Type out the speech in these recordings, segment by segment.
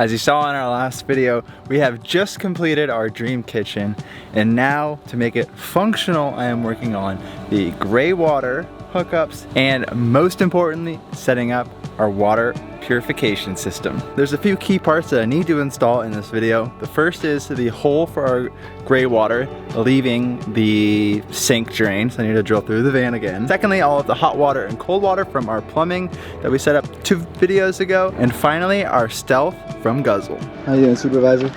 As you saw in our last video, we have just completed our dream kitchen, and now to make it functional, I am working on the gray water hookups and most importantly, setting up our water purification system. There's a few key parts that I need to install in this video. The first is the hole for our gray water leaving the sink drain, so I need to drill through the van again. Secondly, all of the hot water and cold water from our plumbing that we set up 2 videos ago. And finally, our Stealth from Guzzle. How you doing, Supervisor?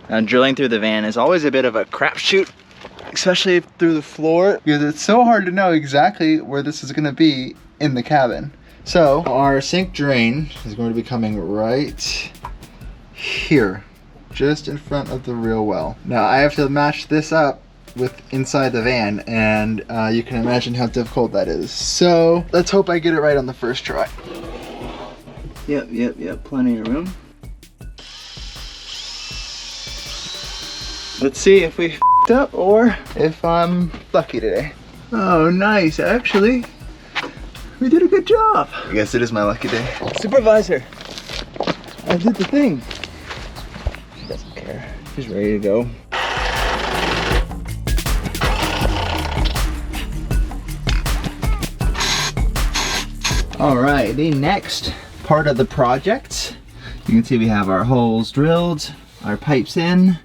Now, drilling through the van is always a bit of a crapshoot, especially through the floor, because it's so hard to know exactly where this is gonna be in the cabin. So our sink drain is going to be coming right here, just in front of the real well. Now I have to match this up with inside the van, and you can imagine how difficult that is. So let's hope I get it right on the first try. Yep, plenty of room. Let's see if we f***ed up or if I'm lucky today. Oh, nice, actually. We did a good job. I guess it is my lucky day. Supervisor, I did the thing. She doesn't care. She's ready to go. All right, the next part of the project. You can see we have our holes drilled, our pipes in.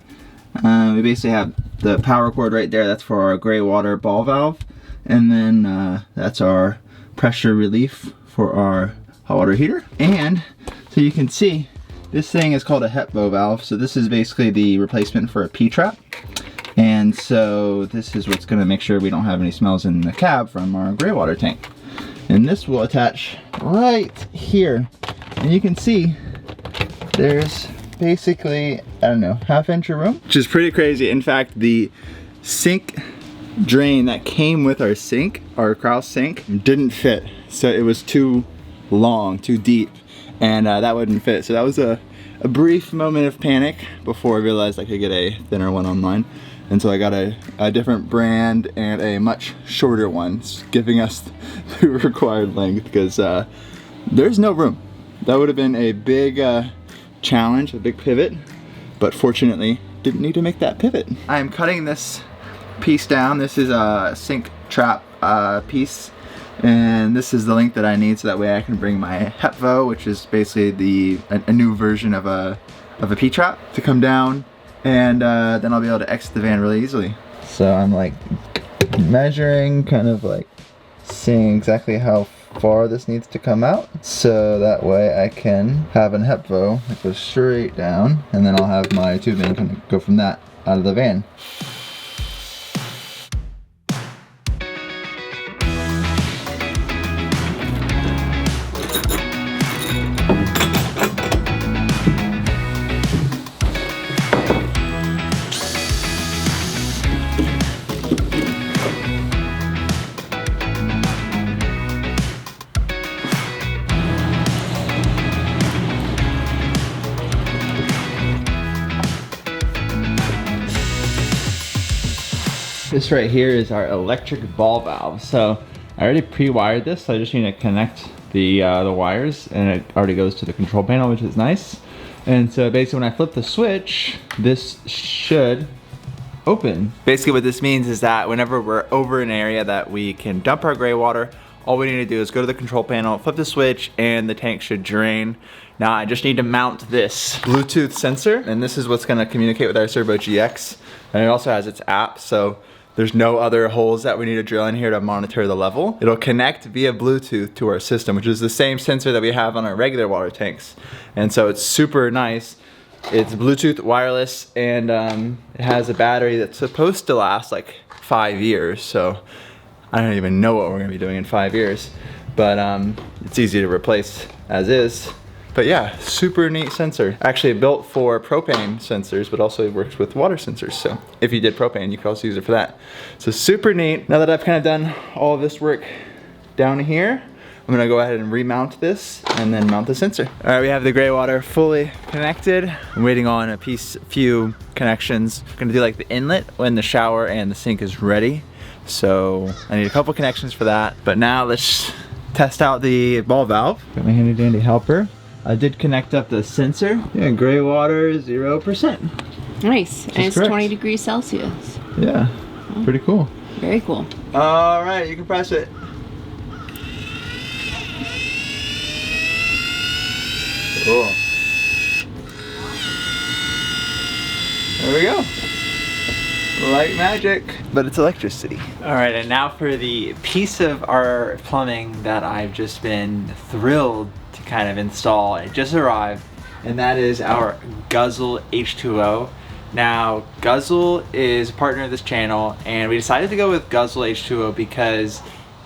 We basically have the power cord right there. That's for our gray water ball valve. And then that's our pressure relief for our hot water heater. And so you can see this thing is called a HEPVO valve. So this is basically the replacement for a P-trap. And so this is what's gonna make sure we don't have any smells in the cab from our gray water tank. And this will attach right here. And you can see there's basically, I don't know, ½ inch of room, which is pretty crazy. In fact, the sink drain that came with our sink, our Kraus sink, didn't fit. So it was too long, too deep, and that wouldn't fit. So that was a brief moment of panic before I realized I could get a thinner one online. And so I got a different brand and a much shorter one, giving us the required length, because there's no room. That would have been a big challenge, a big pivot, but fortunately didn't need to make that pivot. I am cutting this piece down. This is a sink trap piece, and this is the length that I need so that way I can bring my HEPVO, which is basically a new version of a P-trap, to come down, and then I'll be able to exit the van really easily. So I'm like measuring, kind of like seeing exactly how far this needs to come out, so that way I can have an HEPVO that goes straight down, and then I'll have my tubing kind of go from that out of the van. This right here is our electric ball valve. So I already pre-wired this, so I just need to connect the wires, and it already goes to the control panel, which is nice. And so basically when I flip the switch, this should open. Basically what this means is that whenever we're over an area that we can dump our gray water, all we need to do is go to the control panel, flip the switch, and the tank should drain. Now I just need to mount this Bluetooth sensor, and this is what's gonna communicate with our Servo GX. And it also has its app, so there's no other holes that we need to drill in here to monitor the level. It'll connect via Bluetooth to our system, which is the same sensor that we have on our regular water tanks. And so it's super nice. It's Bluetooth wireless, and it has a battery that's supposed to last like 5 years. So I don't even know what we're gonna be doing in 5 years, but it's easy to replace as is. But yeah, super neat sensor. Actually built for propane sensors, but also works with water sensors. So if you did propane, you could also use it for that. So super neat. Now that I've kind of done all of this work down here, I'm gonna go ahead and remount this and then mount the sensor. All right, we have the gray water fully connected. I'm waiting on a few connections. I'm gonna do like the inlet when the shower and the sink is ready. So I need a couple connections for that. But now let's test out the ball valve. Got my handy dandy helper. I did connect up the sensor. Yeah, gray water 0%. Nice. And it's correct. 20 degrees Celsius. Yeah, pretty cool. Very cool. All right, you can press it. Cool. There we go. Like magic. But it's electricity. All right, and now for the piece of our plumbing that I've just been thrilled to kind of install. It just arrived, and that is our Guzzle H20. Now, Guzzle is a partner of this channel, and we decided to go with Guzzle H20 because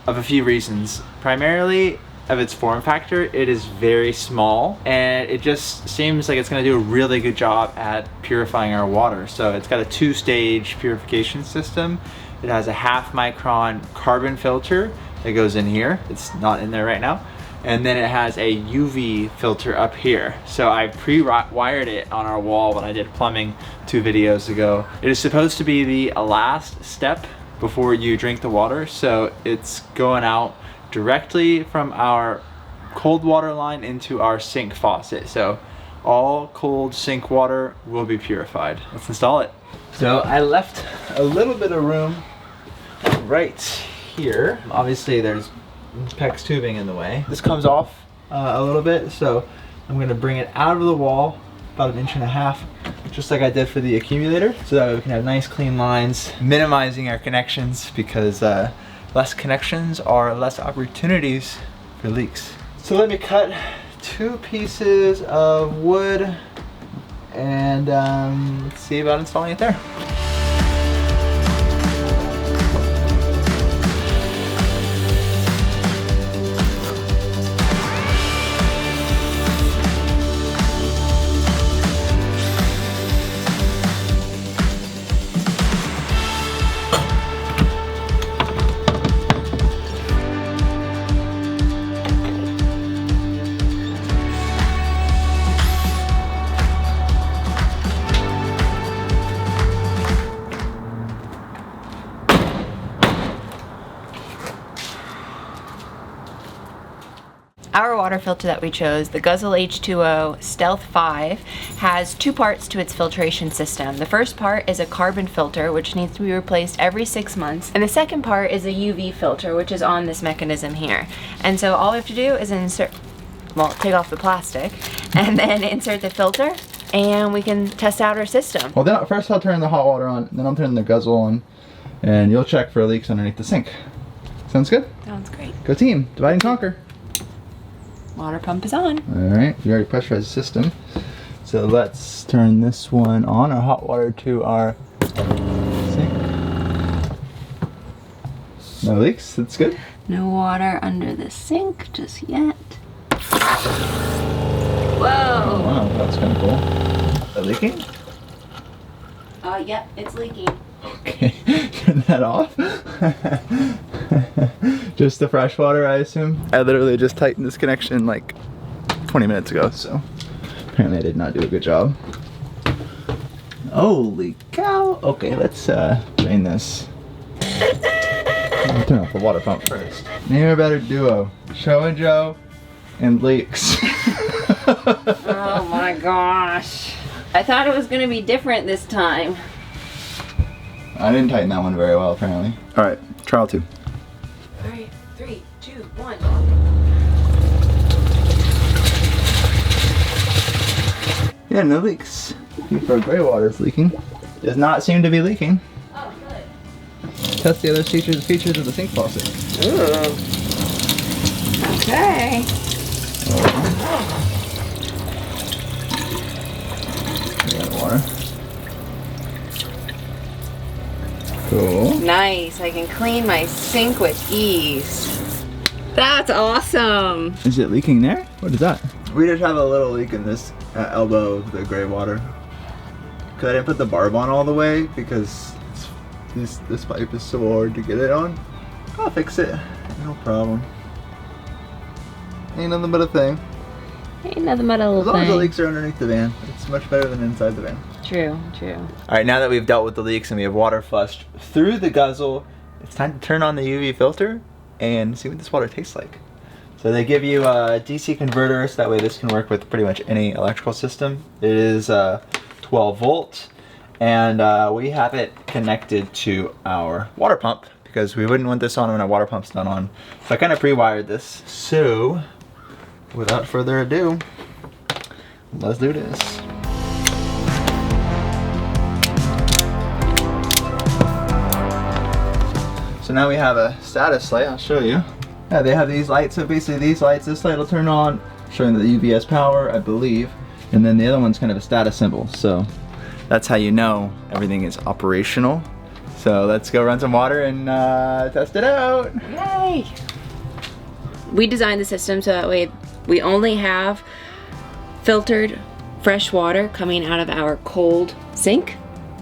of a few reasons. Primarily, of its form factor, it is very small, and it just seems like it's going to do a really good job at purifying our water. So it's got a 2-stage purification system. It has a 0.5 micron carbon filter that goes in here. It's not in there right now. And then it has a UV filter up here. So I pre-wired it on our wall when I did plumbing 2 videos ago. It is supposed to be the last step before you drink the water. So it's going out directly from our cold water line into our sink faucet. So all cold sink water will be purified. Let's install it. So I left a little bit of room right here. Obviously there's PEX tubing in the way. This comes off a little bit, so I'm gonna bring it out of the wall about 1.5 inches, just like I did for the accumulator, so that we can have nice clean lines, minimizing our connections, because less connections are less opportunities for leaks. So let me cut 2 pieces of wood and let's see about installing it there. Our water filter that we chose, the Guzzle H20 Stealth 5, has 2 parts to its filtration system. The first part is a carbon filter, which needs to be replaced every 6 months. And the second part is a UV filter, which is on this mechanism here. And so all we have to do is take off the plastic, and then insert the filter, and we can test out our system. Well, then first I'll turn the hot water on, then I'll turn the Guzzle on, and you'll check for leaks underneath the sink. Sounds good? Sounds great. Go team, divide and conquer. Water pump is on. Alright, we already pressurized the system. So let's turn this one on, our hot water to our sink. No leaks, that's good. No water under the sink just yet. Whoa! Oh, wow, that's kind of cool. Is that leaking? Yep, it's leaking. Okay, turn that off. Just the fresh water, I assume. I literally just tightened this connection like 20 minutes ago, so apparently I did not do a good job. Holy cow! Okay, let's drain this. I'll turn off the water pump first. Name a better duo: Show and Joe and leaks. Oh my gosh! I thought it was gonna be different this time. I didn't tighten that one very well, apparently. All right, trial 2. All right, 3, 2, 1. Yeah, no leaks. For gray water is leaking. Does not seem to be leaking. Oh, good. Test the other features of the sink faucet. Ooh. Okay. Water. Cool. Nice. I can clean my sink with ease. That's awesome. Is it leaking there? What is that? We just have a little leak in this elbow of the gray water. Cause I didn't put the barb on all the way because this pipe is so hard to get it on. I'll fix it. No problem. Ain't nothing but a thing. Ain't nothing but a little As long as the thing. leaks are underneath the van, it's much better than inside the van. True, true. Alright, now that we've dealt with the leaks and we have water flushed through the Guzzle, it's time to turn on the UV filter and see what this water tastes like. So So they give you a DC converter, so that way this can work with pretty much any electrical system. It is 12 volt, and we have it connected to our water pump because we wouldn't want this on when our water pump's not on. So I kind of pre-wired this. So without further ado, let's do this. So now we have a status light. I'll show you. Yeah, they have these lights. So basically these lights, this light will turn on, showing that the UVS power, I believe. And then the other one's kind of a status symbol. So that's how you know everything is operational. So let's go run some water and test it out. Yay! We designed the system so that way we only have filtered fresh water coming out of our cold sink.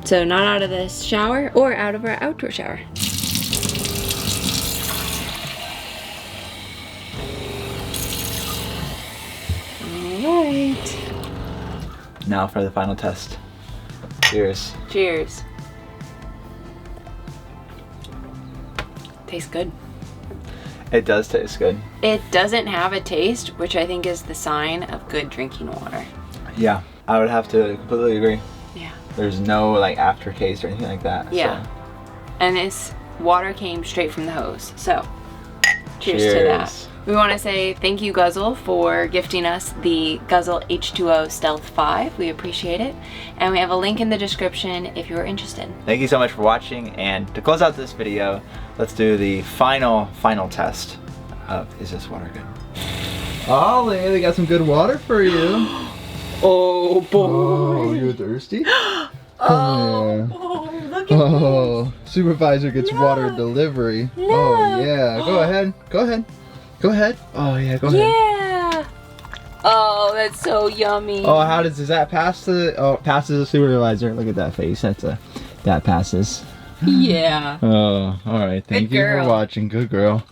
So not out of the shower or out of our outdoor shower. Alright. Now for the final test. Cheers. Cheers. Tastes good. It does taste good. It doesn't have a taste, which I think is the sign of good drinking water. Yeah, I would have to completely agree. Yeah. There's no like aftertaste or anything like that. Yeah. So. And this water came straight from the hose. So, cheers to that. We want to say thank you, Guzzle, for gifting us the Guzzle H20 Stealth 5. We appreciate it. And we have a link in the description if you're interested. Thank you so much for watching. And to close out this video, let's do the final test of is this water good? Ollie, they got some good water for you. Oh boy. Oh, you thirsty? Oh, look at Oh, supervisor gets water delivery. Look. Oh yeah, go ahead. Go ahead. Go ahead. Oh yeah, go ahead. Yeah. Oh, that's so yummy. Oh, how does that pass the? Oh, it passes the supervisor. Look at that face. That passes. Yeah. Oh, all right. Thank you for watching. Good girl.